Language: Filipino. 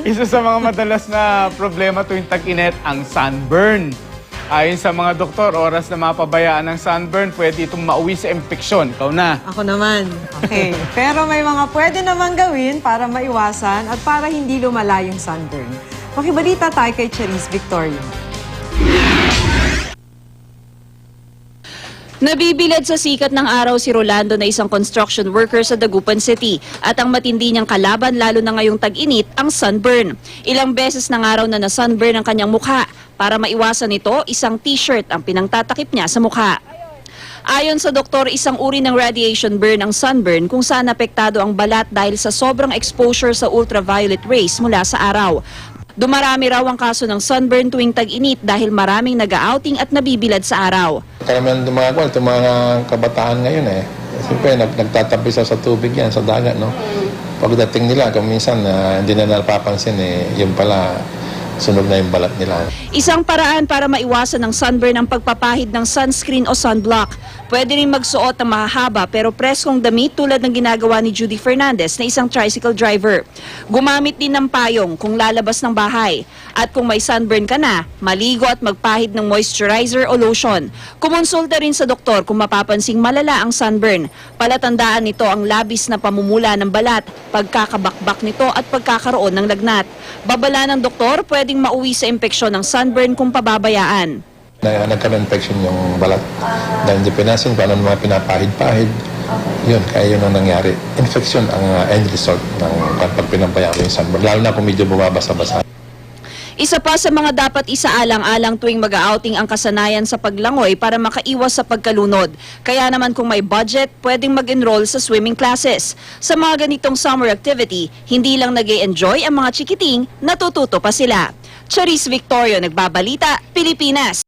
Isa sa mga madalas na problema tuwing tag-init ang sunburn. Ayon sa mga doktor, oras na mapabayaan ng sunburn, pwede itong mauwi sa impeksyon. Ikaw na. Ako naman. Okay. Pero may mga pwede naman gawin para maiwasan at para hindi lumala yung sunburn. Makibalita tayo kay Charisse Victoria. Nabibilad sa sikat ng araw si Rolando na isang construction worker sa Dagupan City at ang matindi niyang kalaban lalo na ngayong tag-init ang sunburn. Ilang beses ng araw na na-sunburn ang kanyang mukha. Para maiwasan ito, isang t-shirt ang pinangtatakip niya sa mukha. Ayon sa doktor, isang uri ng radiation burn ang sunburn kung saan apektado ang balat dahil sa sobrang exposure sa ultraviolet rays mula sa araw. Dumarami raw ang kaso ng sunburn tuwing tag-init dahil maraming nag-outing at nabibilad sa araw. Karamihan dumagawa, itong mga kabataan ngayon siyempre nagtatabi sa tubig yan, sa dagat, no? Pagdating nila, kung minsan hindi na napapansin, yun pala, sunog na yung balat nila. Isang paraan para maiwasan ng sunburn ang pagpapahid ng sunscreen o sunblock. Pwede rin magsuot ng mahahaba pero preskong damit tulad ng ginagawa ni Judy Fernandez na isang tricycle driver. Gumamit din ng payong kung lalabas ng bahay. At kung may sunburn ka na, maligo at magpahid ng moisturizer o lotion. Kumonsulta rin sa doktor kung mapapansing malala ang sunburn. Palatandaan nito ang labis na pamumula ng balat, pagkakabakbak nito at pagkakaroon ng lagnat. Babala ng doktor, pwedeng mauwi sa impeksyon ng sunburn kung pababayaan. Nagkaroon-infection yung balat. Dahil hindi pinasin, paano mga pinapahid-pahid. Yun, kaya yun ang nangyari. Infection ang end result ng pag pinabayaan yung sunburn. Lalo na kung medyo bumabasa-basa. Isa pa sa mga dapat isaalang-alang tuwing mag-outing ang kasanayan sa paglangoy para makaiwas sa pagkalunod. Kaya naman kung may budget, pwedeng mag-enroll sa swimming classes. Sa mga ganitong summer activity, hindi lang nag-e-enjoy ang mga chikiting, natututo pa sila. Charisse Victoria, Nagbabalita, Pilipinas.